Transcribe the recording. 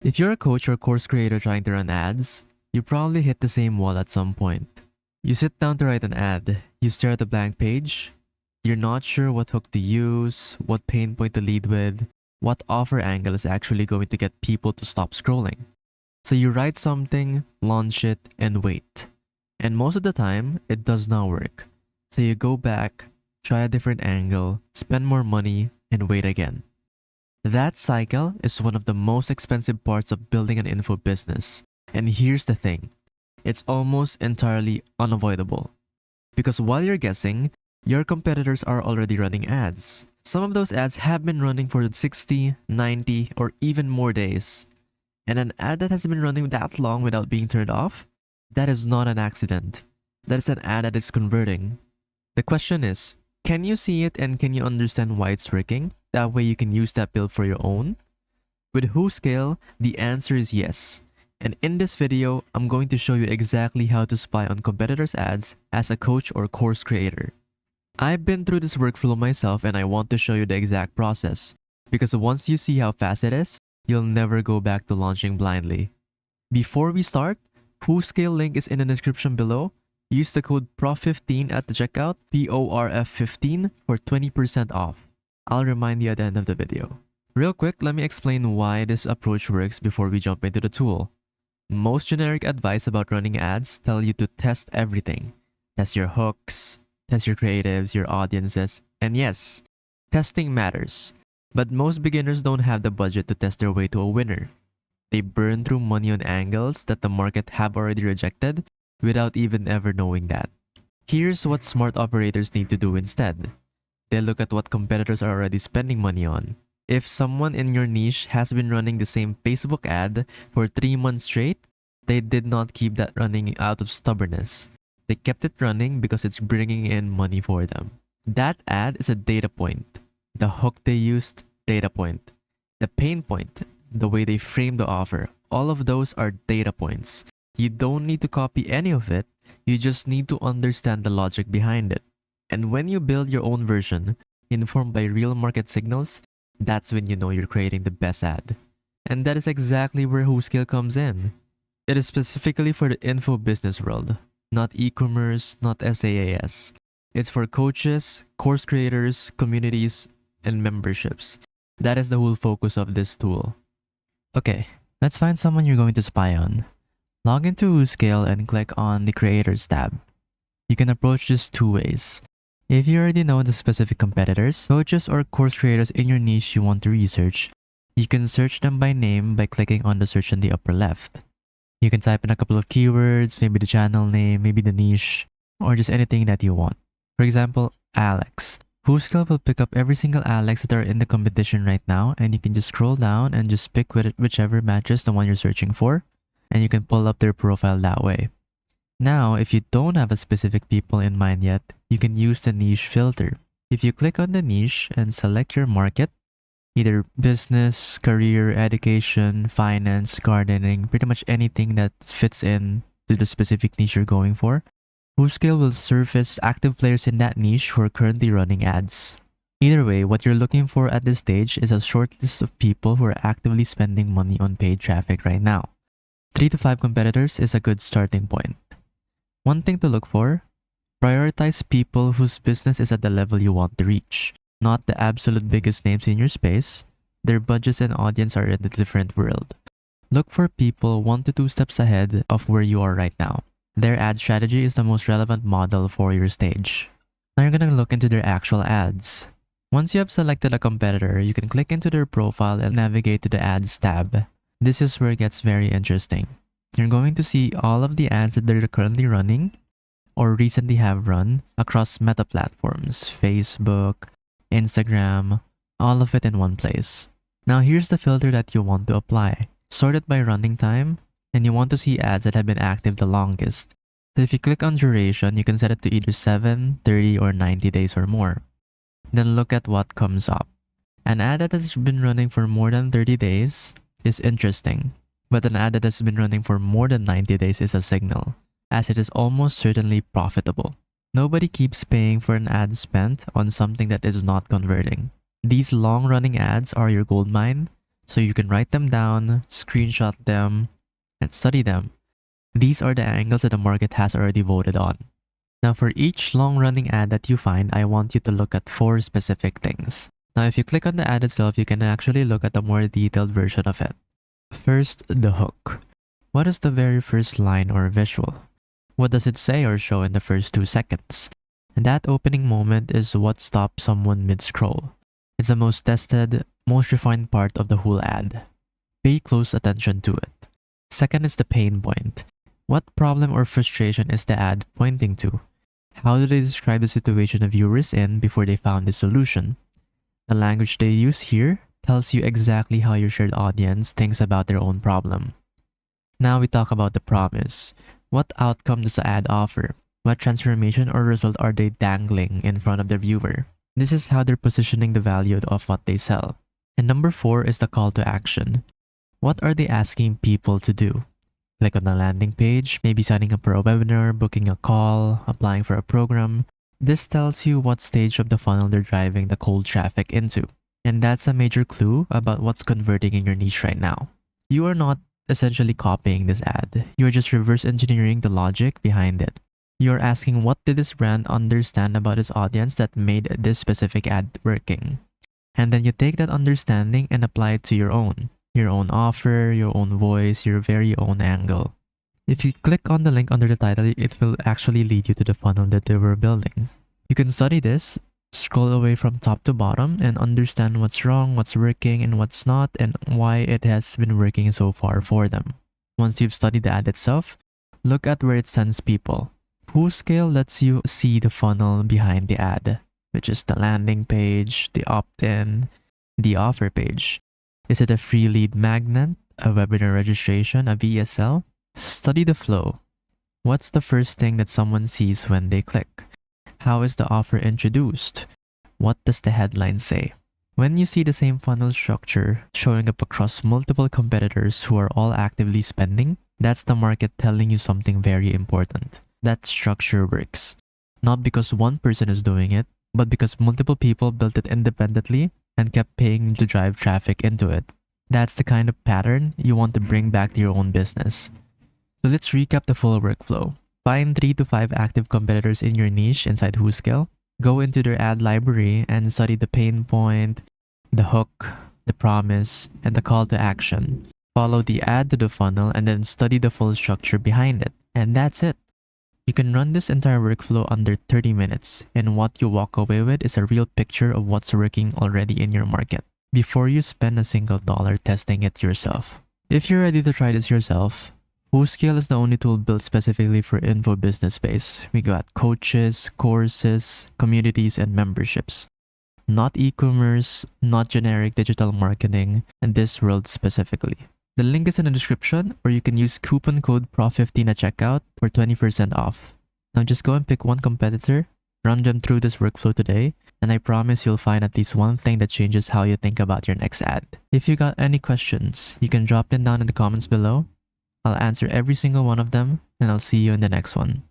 If you're a coach or course creator trying to run ads, you probably hit the same wall at some point. You sit down to write an ad, you stare at a blank page, you're not sure what hook to use, what pain point to lead with, what offer angle is actually going to get people to stop scrolling. So you write something, launch it, and wait. And most of the time, it does not work. So you go back, try a different angle, spend more money, and wait again. That cycle is one of the most expensive parts of building an info business. And here's the thing, it's almost entirely unavoidable. Because while you're guessing, your competitors are already running ads. Some of those ads have been running for 60, 90, or even more days. And an ad that has been running that long without being turned off, that is not an accident. That is an ad that is converting. The question is, can you see it and can you understand why it's working? That way you can use that build for your own? With WhoScale, the answer is yes. And in this video, I'm going to show you exactly how to spy on competitors' ads as a coach or course creator. I've been through this workflow myself and I want to show you the exact process. Because once you see how fast it is, you'll never go back to launching blindly. Before we start, WhoScale link is in the description below. Use the code PROF15 at the checkout, PORF15 for 20% off. I'll remind you at the end of the video. Real quick, let me explain why this approach works before we jump into the tool. Most generic advice about running ads tell you to test everything. Test your hooks, test your creatives, your audiences, and yes, testing matters. But most beginners don't have the budget to test their way to a winner. They burn through money on angles that the market have already rejected without even ever knowing that. Here's what smart operators need to do instead. They look at what competitors are already spending money on. If someone in your niche has been running the same Facebook ad for 3 months straight, they did not keep that running out of stubbornness. They kept it running because it's bringing in money for them. That ad is a data point. The hook they used, data point. The pain point, the way they frame the offer, all of those are data points. You don't need to copy any of it, you just need to understand the logic behind it. And when you build your own version, informed by real market signals, that's when you know you're creating the best ad. And that is exactly where WhoScale comes in. It is specifically for the info business world, not e-commerce, not SaaS. It's for coaches, course creators, communities, and memberships. That is the whole focus of this tool. Okay, let's find someone you're going to spy on. Log into WhoScale and click on the Creators tab. You can approach this two ways. If you already know the specific competitors, coaches, or course creators in your niche you want to research, you can search them by name by clicking on the search in the upper left. You can type in a couple of keywords, maybe the channel name, maybe the niche, or just anything that you want. For example, Alex. WhoScale will pick up every single Alex that are in the competition right now, and you can just scroll down and just pick whichever matches the one you're searching for, and you can pull up their profile that way. Now, if you don't have a specific people in mind yet, you can use the niche filter. If you click on the niche and select your market, either business, career, education, finance, gardening, pretty much anything that fits in to the specific niche you're going for, WhoScale will surface active players in that niche who are currently running ads. Either way, what you're looking for at this stage is a short list of people who are actively spending money on paid traffic right now. 3 to 5 competitors is a good starting point. One thing to look for, prioritize people whose business is at the level you want to reach, not the absolute biggest names in your space. Their budgets and audience are in a different world. Look for people 1 to 2 steps ahead of where you are right now. Their ad strategy is the most relevant model for your stage. Now you're going to look into their actual ads. Once you have selected a competitor, you can click into their profile and navigate to the ads tab. This is where it gets very interesting. You're going to see all of the ads that they're currently running or recently have run across meta platforms, Facebook, Instagram, all of it in one place. Now here's the filter that you want to apply. Sort it by running time, and you want to see ads that have been active the longest. So if you click on duration, you can set it to either 7, 30, or 90 days or more. Then look at what comes up. An ad that has been running for more than 30 days is interesting, but an ad that has been running for more than 90 days is a signal, as it is almost certainly profitable. Nobody keeps paying for an ad spent on something that is not converting. These long-running ads are your goldmine, So you can write them down, screenshot them, and study them. These are the angles that the market has already voted on. Now for each long-running ad that you find, I want you to look at 4 specific things. Now if you click on the ad itself, you can actually look at a more detailed version of it. First, the hook. What is the very first line or visual? What does it say or show in the first 2 seconds? And that opening moment is what stops someone mid-scroll. It's the most tested, most refined part of the whole ad. Pay close attention to it. Second is the pain point. What problem or frustration is the ad pointing to? How do they describe the situation the viewer is in before they found the solution? The language they use here tells you exactly how your shared audience thinks about their own problem. Now we talk about the promise. What outcome does the ad offer? What transformation or result are they dangling in front of the viewer? This is how they're positioning the value of what they sell. And number 4 is the call to action. What are they asking people to do? Click on the landing page, maybe signing up for a webinar, booking a call, applying for a program. This tells you what stage of the funnel they're driving the cold traffic into. And that's a major clue about what's converting in your niche right now. You are not essentially copying this ad. You're just reverse engineering the logic behind it. You're asking, what did this brand understand about its audience that made this specific ad working? And then you take that understanding and apply it to your own offer, your own voice, your very own angle. If you click on the link under the title, it will actually lead you to the funnel that they were building. You can study this, scroll away from top to bottom, and understand what's wrong, what's working, and what's not, and why it has been working so far for them. Once you've studied the ad itself, look at where it sends people. WhoScale lets you see the funnel behind the ad, which is the landing page, the opt-in, the offer page. Is it a free lead magnet, a webinar registration, a VSL? Study the flow. What's the first thing that someone sees when they click? How is the offer introduced? What does the headline say? When you see the same funnel structure showing up across multiple competitors who are all actively spending, that's the market telling you something very important. That structure works. Not because one person is doing it, but because multiple people built it independently and kept paying to drive traffic into it. That's the kind of pattern you want to bring back to your own business. So let's recap the full workflow. Find 3 to 5 active competitors in your niche inside WhoScale. Go into their ad library and study the pain point, the hook, the promise, and the call to action. Follow the ad to the funnel and then study the full structure behind it. And that's it. You can run this entire workflow under 30 minutes, and what you walk away with is a real picture of what's working already in your market before you spend a single dollar testing it yourself. If you're ready to try this yourself, WhoScale is the only tool built specifically for info business space. We got coaches, courses, communities, and memberships. Not e-commerce, not generic digital marketing, and this world specifically. The link is in the description, or you can use coupon code PROF15 at checkout for 20% off. Now just go and pick one competitor, run them through this workflow today, and I promise you'll find at least one thing that changes how you think about your next ad. If you got any questions, you can drop them down in the comments below. I'll answer every single one of them, and I'll see you in the next one.